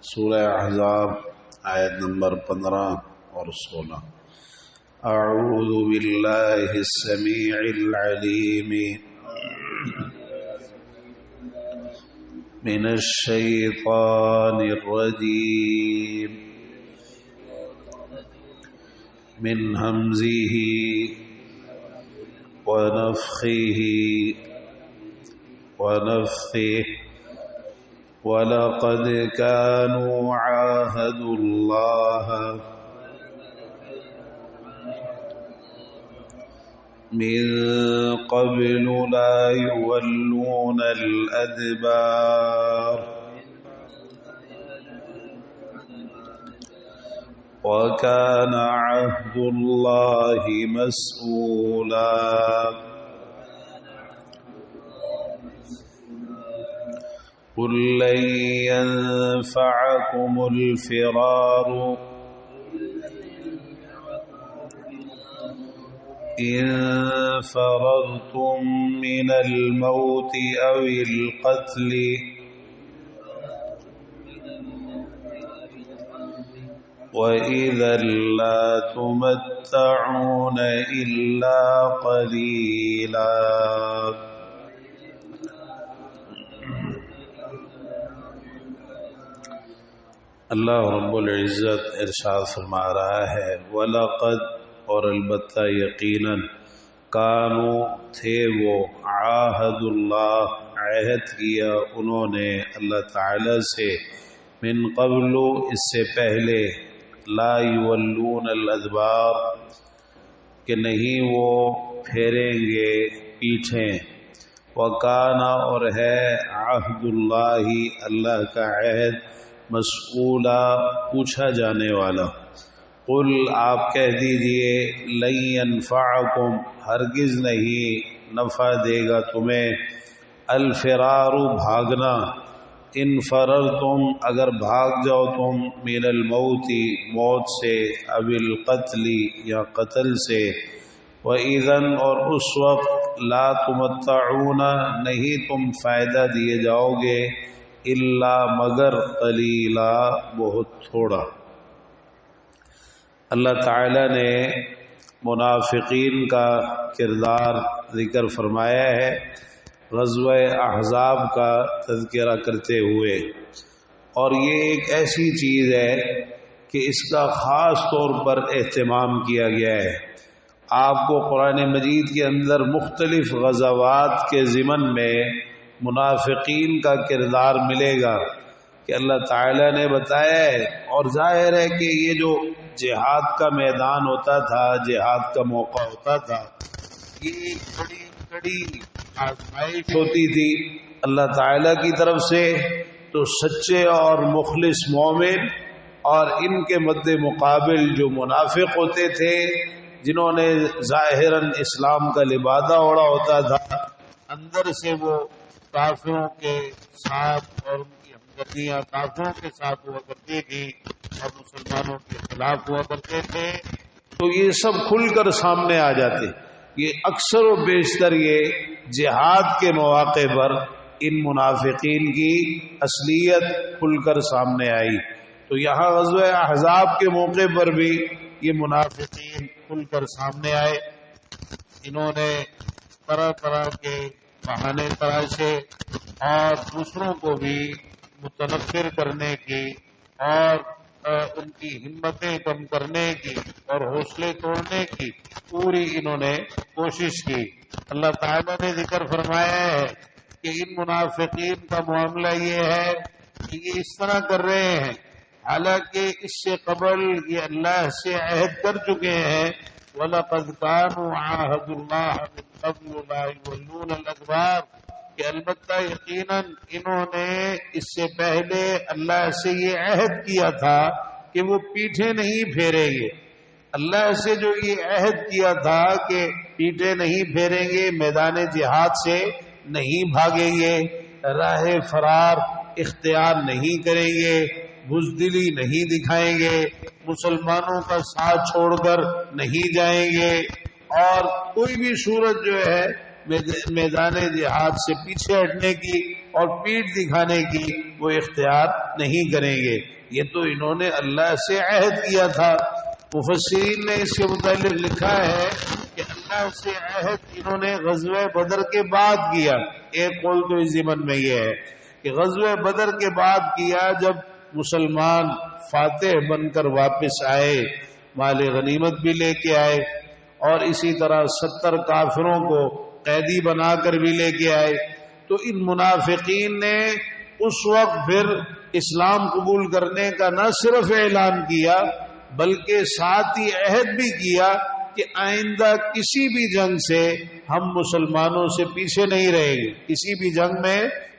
سورہ احزاب آیت نمبر 15 اور 16۔ اعوذ باللہ السمیع العلیم من الشیطان الرجیم من ہمزہ ونفخہ ونفثہ وَلَقَدْ كَانُوا عَاهَدُوا اللَّهَ مِن قَبْلُ لَا يُوَلُّونَ الْأَدْبَارَ وَكَانَ عَهْدُ اللَّهِ مَسْئُولًا۔ قل لن ينفعكم الفرار إن فررتم من الموت أو القتل وإذا لا تمتعون إلا قليلا۔ اللہ رب العزت ارشاد فرما رہا ہے وَلَقَدْ اور البتہ یقیناً کانوا تھے وہ عاہد اللہ عہد کیا انہوں نے اللہ تعالی سے من قبل اس سے پہلے لا یولون الادبار کہ نہیں وہ پھیریں گے پیٹھیں وکانا اور ہے عہد اللہ اللہ کا عہد مسئولہ پوچھا جانے والا۔ قل آپ کہہ دیجئے لن ینفعکم ہرگز نہیں نفع دے گا تمہیں الفرار بھاگنا ان فررتم اگر بھاگ جاؤ تم من الموت موت سے او القتل یا قتل سے وَإِذًا اور اس وقت لا تمتعون نہیں تم فائدہ دیے جاؤ گے الا مگر قلیلا بہت تھوڑا۔ اللہ تعالی نے منافقین کا کردار ذکر فرمایا ہے غزوہ احزاب کا تذکرہ کرتے ہوئے، اور یہ ایک ایسی چیز ہے کہ اس کا خاص طور پر اہتمام کیا گیا ہے۔ آپ کو قرآن مجید کے اندر مختلف غزوات کے ضمن میں منافقین کا کردار ملے گا کہ اللہ تعالی نے بتایا ہے، اور ظاہر ہے کہ یہ جو جہاد کا میدان ہوتا تھا، جہاد کا موقع ہوتا تھا، یہ بڑی بڑی آزمائش ہوتی تھی اللہ تعالی کی طرف سے، تو سچے اور مخلص مومن اور ان کے مد مقابل جو منافق ہوتے تھے جنہوں نے ظاہراً اسلام کا لبادہ اوڑھا ہوتا تھا، اندر سے وہ کافروں کے ساتھ اور ان کی ہمدردیاں کافروں کے ساتھ ہوا کرتی تھی اور مسلمانوں کے خلاف ہوا کرتے تھے، تو یہ سب کھل کر سامنے آ جاتے۔ یہ اکثر و بیشتر یہ جہاد کے مواقع پر ان منافقین کی اصلیت کھل کر سامنے آئی، تو یہاں غزوہ احزاب کے موقع پر بھی یہ منافقین کھل کر سامنے آئے۔ انہوں نے طرح طرح کے بہانے تراشے اور دوسروں کو بھی متنفر کرنے کی اور ان کی ہمتیں کم کرنے کی اور حوصلے توڑنے کی پوری انہوں نے کوشش کی۔ اللہ تعالیٰ نے ذکر فرمایا ہے کہ ان منافقین کا معاملہ یہ ہے کہ یہ اس طرح کر رہے ہیں حالانکہ اس سے قبل یہ اللہ سے عہد کر چکے ہیں وَلَقَدْ كَانُوا عَاهَدُوا اللَّهَ مِن قَبْلُ لَا يُوَلُّونَ الْأَدْبَارَ کہ البتہ یقیناً انہوں نے اس سے پہلے اللہ سے یہ عہد کیا تھا کہ وہ پیٹھیں نہیں پھیریں گے۔ اللہ سے جو یہ عہد کیا تھا کہ پیٹھیں نہیں پھیریں گے، میدان جہاد سے نہیں بھاگیں گے، راہ فرار اختیار نہیں کریں گے، بزدلی نہیں دکھائیں گے، مسلمانوں کا ساتھ چھوڑ کر نہیں جائیں گے، اور کوئی بھی صورت جو ہے میدان جہاد سے پیچھے ہٹنے کی اور پیٹھ دکھانے کی وہ اختیار نہیں کریں گے۔ یہ تو انہوں نے اللہ سے عہد کیا تھا۔ مفسرین نے اس کے متعلق لکھا ہے کہ اللہ سے عہد انہوں نے غزوہ بدر کے بعد کیا۔ ایک قول تو اس ضمن میں یہ ہے کہ غزوہ بدر کے بعد کیا، جب مسلمان فاتح بن کر واپس آئے، مال غنیمت بھی لے کے آئے، اور اسی طرح 70 کافروں کو قیدی بنا کر بھی لے کے آئے، تو ان منافقین نے اس وقت پھر اسلام قبول کرنے کا نہ صرف اعلان کیا بلکہ ساتھ ہی عہد بھی کیا کہ آئندہ کسی بھی جنگ سے ہم مسلمانوں سے پیچھے نہیں رہیں گے، کسی بھی جنگ میں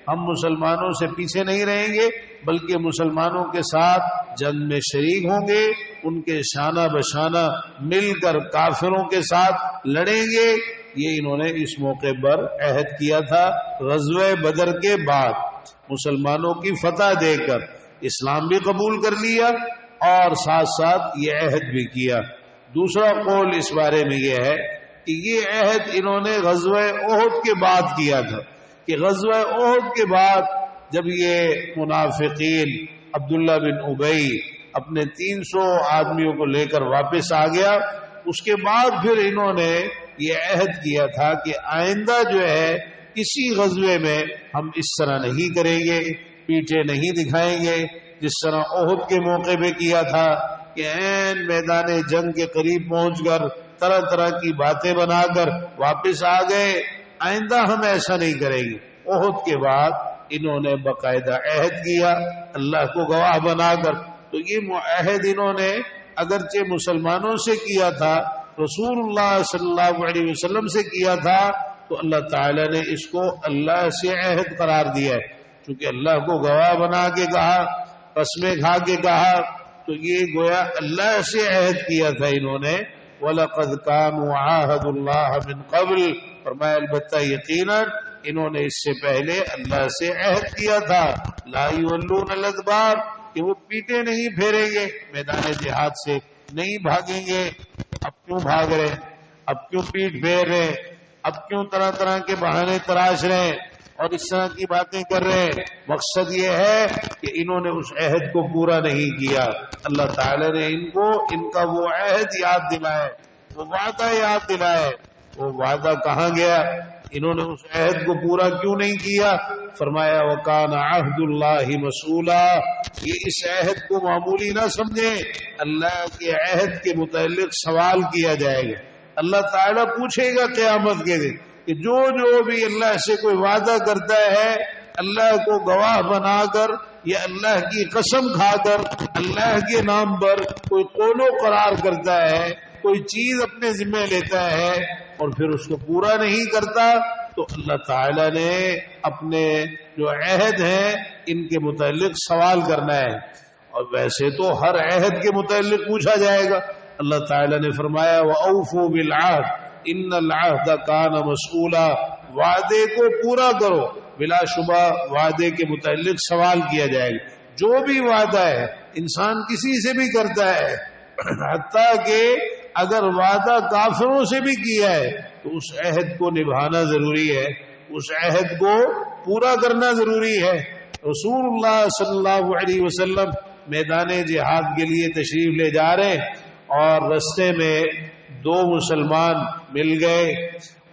ہم مسلمانوں سے پیچھے نہیں رہیں گے بلکہ مسلمانوں کے ساتھ جنگ میں شریک ہوں گے، ان کے شانہ بشانہ مل کر کافروں کے ساتھ لڑیں گے۔ یہ انہوں نے اس موقع پر عہد کیا تھا غزوہ بدر کے بعد، مسلمانوں کی فتح دے کر اسلام بھی قبول کر لیا اور ساتھ ساتھ یہ عہد بھی کیا۔ دوسرا قول اس بارے میں یہ ہے کہ یہ عہد انہوں نے غزوہ احد کے بعد کیا تھا، کہ غزوہ احد کے بعد جب یہ منافقین عبداللہ بن ابی اپنے 300 آدمیوں کو لے کر واپس آ گیا، اس کے بعد پھر انہوں نے یہ عہد کیا تھا کہ آئندہ جو ہے کسی غزوے میں ہم اس طرح نہیں کریں گے، پیٹھیں نہیں دکھائیں گے، جس طرح احد کے موقع پہ کیا تھا کہ عین میدان جنگ کے قریب پہنچ کر طرح طرح کی باتیں بنا کر واپس آ گئے۔ آئندہ ہم ایسا نہیں کریں گے۔ احد کے بعد انہوں نے باقاعدہ عہد کیا اللہ کو گواہ بنا کر۔ تو یہ عہد انہوں نے اگرچہ مسلمانوں سے کیا تھا، رسول اللہ صلی اللہ علیہ وسلم سے کیا تھا، تو اللہ تعالیٰ نے اس کو اللہ سے عہد قرار دیا ہے، چونکہ اللہ کو گواہ بنا کے کہا، قسمیں کھا کے کہا، تو یہ گویا اللہ سے عہد کیا تھا انہوں نے۔ وَلَقَدْ كَانُوا عَاهَدُوا اللَّهَ مِنْ قَبْلِ، فرمایا البتہ یقیناً انہوں نے اس سے پہلے اللہ سے عہد کیا تھا، لَا يُوَلُّونَ الْأَدْبَارَ، کہ وہ پیٹیں نہیں پھیریں گے، میدان جہاد سے نہیں بھاگیں گے۔ اب کیوں بھاگ رہے، اب کیوں پیٹ پھیر رہے، اب کیوں طرح طرح کے بہانے تراش رہے اور اس طرح کی باتیں کر رہے؟ مقصد یہ ہے کہ انہوں نے اس عہد کو پورا نہیں کیا۔ اللہ تعالی نے ان کو ان کا وہ عہد یاد دلائے، وہ وعدہ یاد دلائے۔ وہ وعدہ کہاں گیا؟ انہوں نے اس عہد کو پورا کیوں نہیں کیا؟ فرمایا وَكَانَ عَهْدُ اللَّهِ مَسْئُولًا، یہ اس عہد کو معمولی نہ سمجھیں، اللہ کے عہد کے متعلق سوال کیا جائے گا۔ اللہ تعالیٰ پوچھے گا قیامت کے دن کہ جو بھی اللہ سے کوئی وعدہ کرتا ہے، اللہ کو گواہ بنا کر یا اللہ کی قسم کھا کر اللہ کے نام پر کوئی قول و قرار کرتا ہے، کوئی چیز اپنے ذمہ لیتا ہے اور پھر اس کو پورا نہیں کرتا، تو اللہ تعالیٰ نے اپنے جو عہد ہیں ان کے متعلق سوال کرنا ہے۔ اور ویسے تو ہر عہد کے متعلق پوچھا جائے گا۔ اللہ تعالیٰ نے فرمایا وَأَوْفُوا بِالْعَهْدِ إِنَّ الْعَهْدَ كَانَ مَسْئُولًا، وعدے کو پورا کرو، بلا شبہ وعدے کے متعلق سوال کیا جائے گا۔ جو بھی وعدہ ہے انسان کسی سے بھی کرتا ہے، حتیٰ کہ اگر وعدہ کافروں سے بھی کیا ہے تو اس عہد کو نبھانا ضروری ہے، اس عہد کو پورا کرنا ضروری ہے۔ رسول اللہ صلی اللہ علیہ وسلم میدان جہاد کے لیے تشریف لے جا رہے اور رستے میں دو مسلمان مل گئے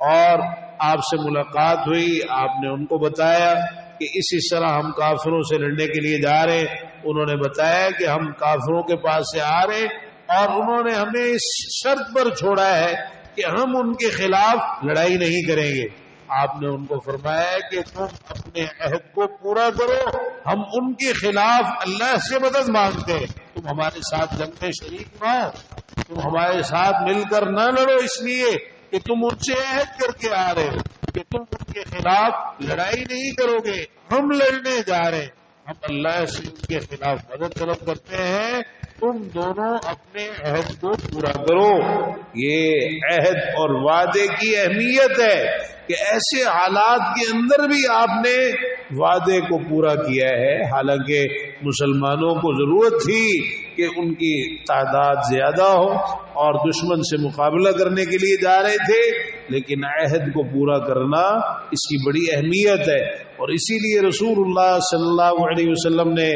اور آپ سے ملاقات ہوئی۔ آپ نے ان کو بتایا کہ اس طرح ہم کافروں سے لڑنے کے لیے جا رہے ہیں۔ انہوں نے بتایا کہ ہم کافروں کے پاس سے آ رہے اور انہوں نے ہمیں اس شرط پر چھوڑا ہے کہ ہم ان کے خلاف لڑائی نہیں کریں گے۔ آپ نے ان کو فرمایا کہ تم اپنے عہد کو پورا کرو، ہم ان کے خلاف اللہ سے مدد مانگتے ہیں، تم ہمارے ساتھ جنگ میں شریک نہ ہو، تم ہمارے ساتھ مل کر نہ لڑو، اس لیے کہ تم ان سے عہد کر کے آ رہے ہو کہ تم ان کے خلاف لڑائی نہیں کرو گے، ہم لڑنے جا رہے ہیں، ہم اللہ سے ان کے خلاف مدد طلب کرتے ہیں، تم دونوں اپنے عہد کو پورا کرو۔ یہ عہد اور وعدے کی اہمیت ہے کہ ایسے حالات کے اندر بھی آپ نے وعدے کو پورا کیا ہے، حالانکہ مسلمانوں کو ضرورت تھی کہ ان کی تعداد زیادہ ہو اور دشمن سے مقابلہ کرنے کے لیے جا رہے تھے، لیکن عہد کو پورا کرنا اس کی بڑی اہمیت ہے. اور اسی لیے رسول اللہ صلی اللہ علیہ وسلم نے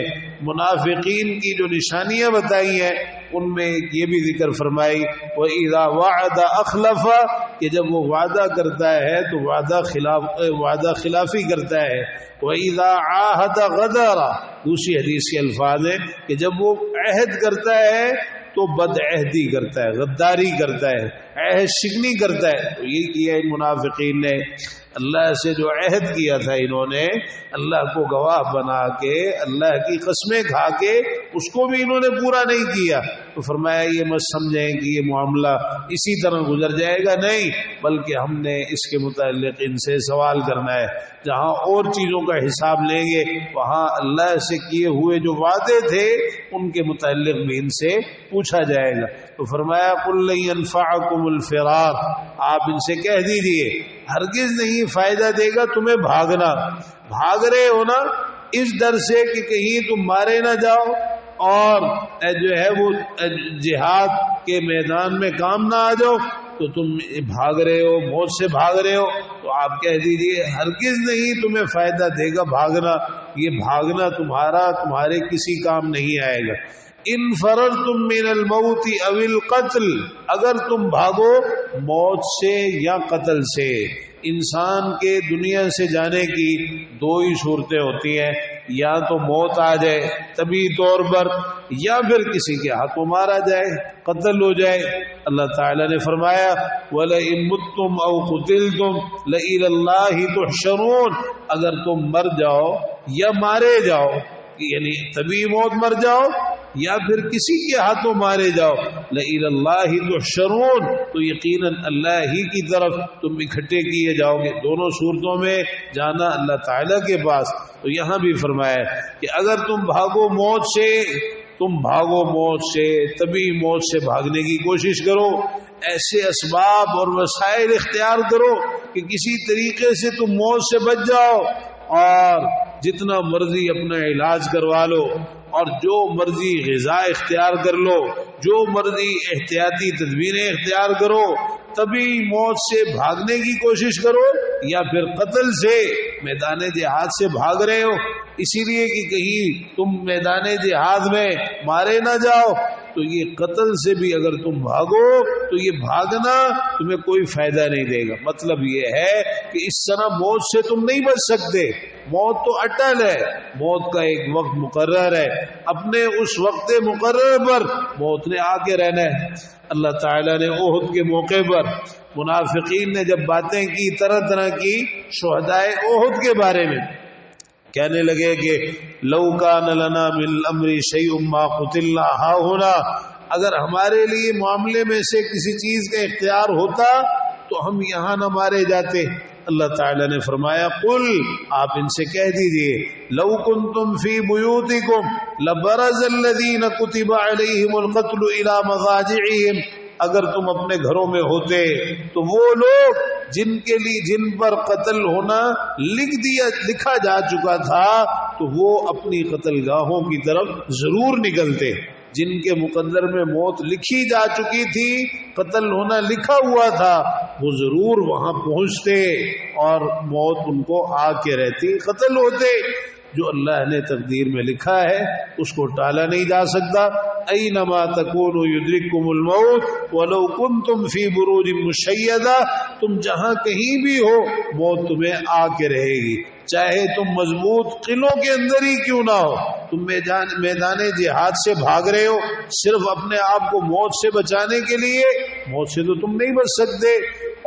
منافقین کی جو نشانیاں بتائی ہیں ان میں یہ بھی ذکر فرمائی وَإِذَا وَعَدَ أَخْلَفَ کہ جب وہ وعدہ کرتا ہے تو وعدہ خلافی کرتا ہے. وَإِذَا عَاهَدَ غَدَرَ دوسری حدیث کے الفاظ ہیں کہ جب وہ عہد کرتا ہے تو بد عہدی کرتا ہے، غداری کرتا ہے، عہد شکنی کرتا ہے. تو یہ کیا ان منافقین نے، اللہ سے جو عہد کیا تھا انہوں نے اللہ کو گواہ بنا کے اللہ کی قسمیں کھا کے اس کو بھی انہوں نے پورا نہیں کیا. تو فرمایا یہ مت سمجھیں کہ یہ معاملہ اسی طرح گزر جائے گا، نہیں، بلکہ ہم نے اس کے متعلق ان سے سوال کرنا ہے. جہاں اور چیزوں کا حساب لیں گے وہاں اللہ سے کیے ہوئے جو وعدے تھے ان کے متعلق بھی ان سے پوچھا جائے گا. تو فرمایا قُل لَن يَنفَعَكُمُ الْفِرَارُ آپ ان سے کہہ دیجئے ہرگز نہیں فائدہ دے گا تمہیں بھاگنا. بھاگ رہے ہو نا اس ڈر سے کہ کہیں تم مارے نہ جاؤ اور جو ہے وہ جہاد کے میدان میں کام نہ آ جاؤ، تو تم بھاگ رہے ہو، موت سے بھاگ رہے ہو. تو آپ کہہ دیجئے ہرگز نہیں تمہیں فائدہ دے گا بھاگنا، یہ بھاگنا تمہارے کسی کام نہیں آئے گا. ان فررتم من الموت او القتل اگر تم بھاگو موت سے یا قتل سے. انسان کے دنیا سے جانے کی دو ہی صورتیں ہوتی ہیں، یا تو موت آ جائے طبی طور پر، یا پھر کسی کے ہاتھوں مارا جائے، قتل ہو جائے. اللہ تعالی نے فرمایا وَلَئِن مُتُّمْ أَوْ قُتِلْتُمْ لَإِلَى اللَّهِ تُحْشَرُونَ اگر تم مر جاؤ یا مارے جاؤ، یعنی طبی موت مر جاؤ یا پھر کسی کے ہاتھوں مارے جاؤ، لَإِلَى اللَّهِ تُحْشَرُونَ تو یقیناً اللہ ہی کی طرف تم اکٹھے کیے جاؤ گے. دونوں صورتوں میں جانا اللہ تعالیٰ کے پاس. تو یہاں بھی فرمایا کہ اگر تم بھاگو موت سے، تم بھاگو موت سے، طبی موت سے بھاگنے کی کوشش کرو، ایسے اسباب اور وسائل اختیار کرو کہ کسی طریقے سے تم موت سے بچ جاؤ، اور جتنا مرضی اپنا علاج کروا لو اور جو مرضی غذا اختیار کر لو، جو مرضی احتیاطی تدبیریں اختیار کرو، تبھی موت سے بھاگنے کی کوشش کرو، یا پھر قتل سے میدان جہاد سے بھاگ رہے ہو اسی لیے کہ کہیں تم میدان جہاد میں مارے نہ جاؤ. تو یہ قتل سے بھی اگر تم بھاگو تو یہ بھاگنا تمہیں کوئی فائدہ نہیں دے گا. مطلب یہ ہے کہ اس طرح موت سے تم نہیں بچ سکتے. موت تو اٹل ہے، موت کا ایک وقت مقرر ہے، اپنے اس وقت مقرر پر موت نے آ کے رہنا ہے. اللہ تعالیٰ نے احد کے موقع پر منافقین نے جب باتیں کی طرح طرح کی شہدائے احد کے بارے میں، کہنے لگے کہ لو کان لنا من الامر شیء ما قتلنا ہاہنا اگر ہمارے لیے معاملے میں سے کسی چیز کا اختیار ہوتا تو ہم یہاں نہ مارے جاتے. اللہ تعالیٰ نے فرمایا قل آپ ان سے کہہ دیجئے لو کنتم فی بیوتکم لبرز الذین کتب علیہم القتل الی مضاجعہم اگر تم اپنے گھروں میں ہوتے تو وہ لوگ جن پر قتل ہونا لکھا جا چکا تھا تو وہ اپنی قتل گاہوں کی طرف ضرور نکلتے. جن کے مقدر میں موت لکھی جا چکی تھی، قتل ہونا لکھا ہوا تھا، وہ ضرور وہاں پہنچتے اور موت ان کو آ کے رہتی، قتل ہوتے. جو اللہ نے تقدیر میں لکھا ہے اس کو ٹالا نہیں جا سکتا. اینما تکونوا یدرککم الموت ولو کنتم فی بروج مشیدہ تم جہاں کہیں بھی ہو موت تمہیں آ کے رہے گی، چاہے تم مضبوط قلعوں کے اندر ہی کیوں نہ ہو. تم میدان جہاد سے بھاگ رہے ہو صرف اپنے آپ کو موت سے بچانے کے لیے، موت سے تو تم نہیں بچ سکتے.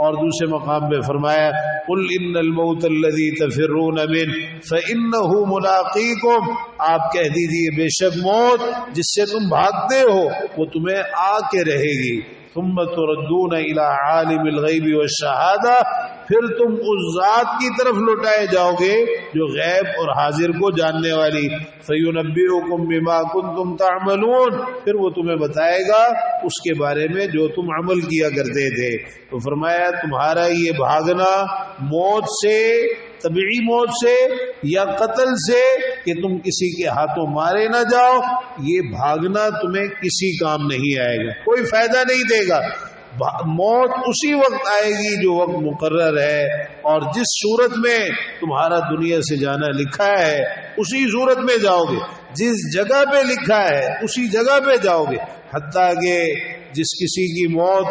اور دوسرے مقام پہ فرمایا قل ان الموت الذی تفرون منہ فانہ ملاقیکم آپ کہہ دیجیے بے شک موت جس سے تم بھاگتے ہو وہ تمہیں آ کے رہے گی. ثم تردون الی عالم الغیب والشہادہ پھر تم اس ذات کی طرف لوٹائے جاؤ گے جو غیب اور حاضر کو جاننے والی. فینبئکم بما کنتم تعملون پھر وہ تمہیں بتائے گا اس کے بارے میں جو تم عمل کیا کرتے تھے. تو فرمایا تمہارا یہ بھاگنا موت سے، طبعی موت سے یا قتل سے کہ تم کسی کے ہاتھوں مارے نہ جاؤ، یہ بھاگنا تمہیں کسی کام نہیں آئے گا، کوئی فائدہ نہیں دے گا. موت اسی وقت آئے گی جو وقت مقرر ہے، اور جس صورت میں تمہارا دنیا سے جانا لکھا ہے اسی صورت میں جاؤ گے، جس جگہ پہ لکھا ہے اسی جگہ پہ جاؤ گے، حتیٰ کہ جس کسی کی موت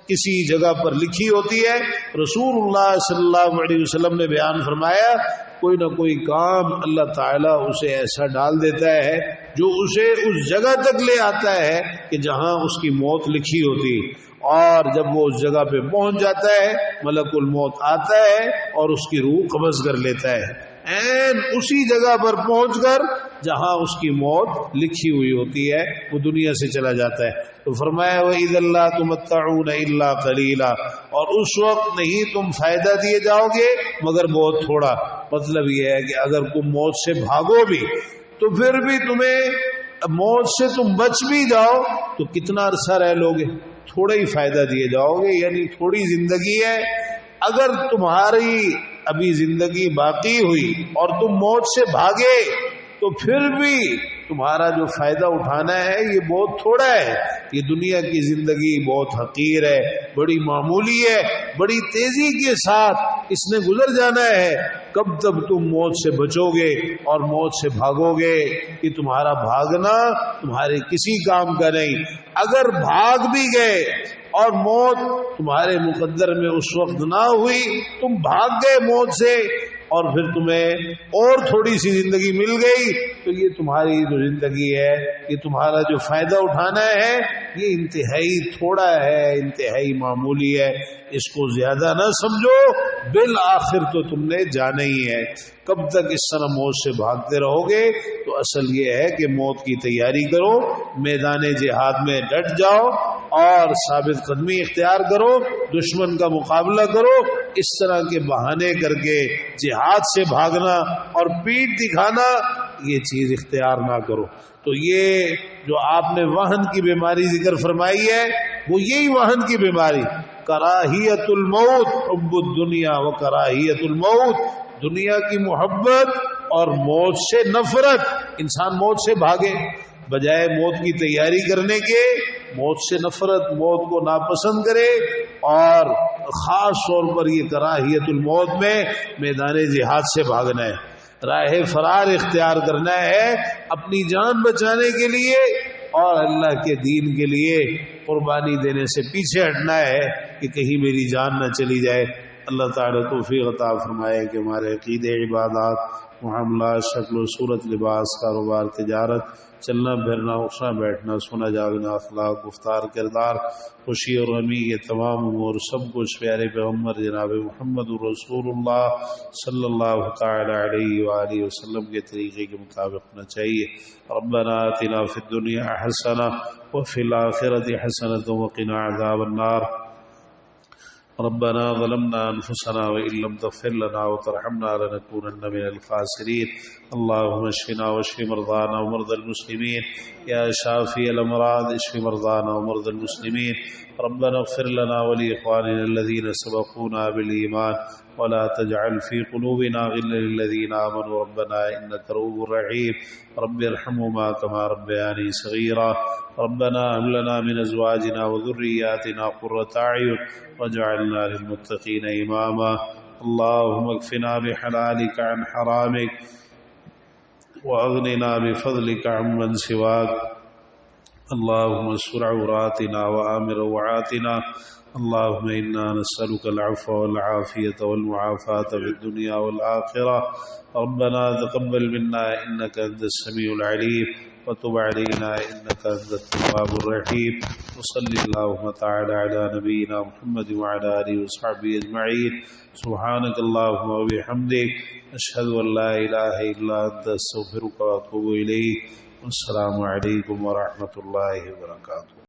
کسی جگہ پر لکھی ہوتی ہے، رسول اللہ صلی اللہ علیہ وسلم نے بیان فرمایا کوئی نہ کوئی کام اللہ تعالیٰ اسے ایسا ڈال دیتا ہے جو اسے اس جگہ تک لے آتا ہے کہ جہاں اس کی موت لکھی ہوتی، اور جب وہ اس جگہ پہ پہنچ جاتا ہے ملک الموت آتا ہے اور اس کی روح قبض کر لیتا ہے، عین اسی جگہ پر پہنچ کر جہاں اس کی موت لکھی ہوئی ہوتی ہے وہ دنیا سے چلا جاتا ہے۔ تو فرمایا وَإِذَا لَا تُمَتَّعُونَ إِلَّا قَلِيلًا، اور اس وقت نہیں تم فائدہ دیے جاؤ گے مگر بہت تھوڑا۔ مطلب یہ ہے کہ اگر تم موت سے بھاگو بھی تو پھر بھی تمہیں موت سے تم بچ بھی جاؤ تو کتنا عرصہ رہ لو گے، تھوڑا ہی فائدہ دیے جاؤ گے، یعنی تھوڑی زندگی ہے۔ اگر تمہاری ابھی زندگی باقی ہوئی اور تم موت سے بھاگے تو پھر بھی تمہارا جو فائدہ اٹھانا ہے یہ بہت تھوڑا ہے، یہ دنیا کی زندگی بہت حقیر ہے، بڑی معمولی ہے، بڑی تیزی کے ساتھ اس نے گزر جانا ہے۔ کب تک تم موت سے بچو گے اور موت سے بھاگو گے کہ تمہارا بھاگنا تمہارے کسی کام کا نہیں۔ اگر بھاگ بھی گئے اور موت تمہارے مقدر میں اس وقت نہ ہوئی، تم بھاگ گئے موت سے اور پھر تمہیں اور تھوڑی سی زندگی مل گئی تو یہ تمہاری جو زندگی ہے، یہ تمہارا جو فائدہ اٹھانا ہے یہ انتہائی تھوڑا ہے، انتہائی معمولی ہے، اس کو زیادہ نہ سمجھو، بالآخر تو تم نے جانا ہی ہے۔ کب تک اس طرح موت سے بھاگتے رہو گے؟ تو اصل یہ ہے کہ موت کی تیاری کرو، میدان جہاد میں ڈٹ جاؤ اور ثابت قدمی اختیار کرو، دشمن کا مقابلہ کرو۔ اس طرح کے بہانے کر کے جہاد سے بھاگنا اور پیٹھ دکھانا یہ چیز اختیار نہ کرو۔ تو یہ جو آپ نے وہن کی بیماری ذکر فرمائی ہے وہ یہی وہن کی بیماری، کراہیت الموت، حب الدنیا و کراہیت الموت، دنیا کی محبت اور موت سے نفرت۔ انسان موت سے بھاگے بجائے موت کی تیاری کرنے کے، موت سے نفرت، موت کو ناپسند کرے، اور خاص طور پر یہ کراہیت الموت میں میدان جہاد سے بھاگنا ہے، راہ فرار اختیار کرنا ہے اپنی جان بچانے کے لیے اور اللہ کے دین کے لیے قربانی دینے سے پیچھے ہٹنا ہے کہ کہیں میری جان نہ چلی جائے۔ اللہ تعالیٰ توفیق عطا فرمائے کہ ہمارے عقیدے، عبادات، معاملات، شکل و صورت، لباس، کاروبار، تجارت، چلنا پھرنا، اٹھنا بیٹھنا، سونا جاگنا، اخلاق، گفتار، کردار، خوشی اور غمی، یہ تمام امور سب کچھ پیارے پیغمبر جناب محمد رسول اللہ صلی اللہ تعالی علیہ وآلہ وسلم کے طریقے کے مطابق ہونا چاہیے۔ ربنا آتنا فی الدنیا حسنہ وفی الآخرۃ حسنۃ وقنا عذاب النار۔ ربنا ظلمنا أنفسنا وإن لم تغفر لنا وترحمنا لنكونن من الخاسرين اللهم اشفنا واشف مرضانا ومرضى المسلمين يا شافي الأمراض اشف مرضانا ومرضى المسلمين ربنا اغفر لنا ولإخواننا الذين سبقونا بالإيمان ولا تجعل في قلوبنا غلا للذين آمنوا ربنا إنك رؤوف رحيم رب ارحمهما كما ربياني صغيرا ربنا هب لنا من أزواجنا وذرياتنا قرة أعين واجعلنا للمتقين إماما اللهم اكفنا بحلالك عن حرامك وأغننا بفضلك عمن سواك اللهم استر عوراتنا وآمن روعاتنا اللهم إنا نسألك العفو والعافية والمعافاة في الدنيا والآخرة ربنا تقبل منا إنك أنت السميع العليم وتب علينا إنك أنت التواب الرحيم وصل اللهم تعالى على نبينا محمد وعلى آله وصحبه أجمعين سبحانك اللهم وبحمدك أشهد أن لا إله إلا أنت أستغفرك وأتوب إليك والسلام عليكم ورحمة الله وبركاته۔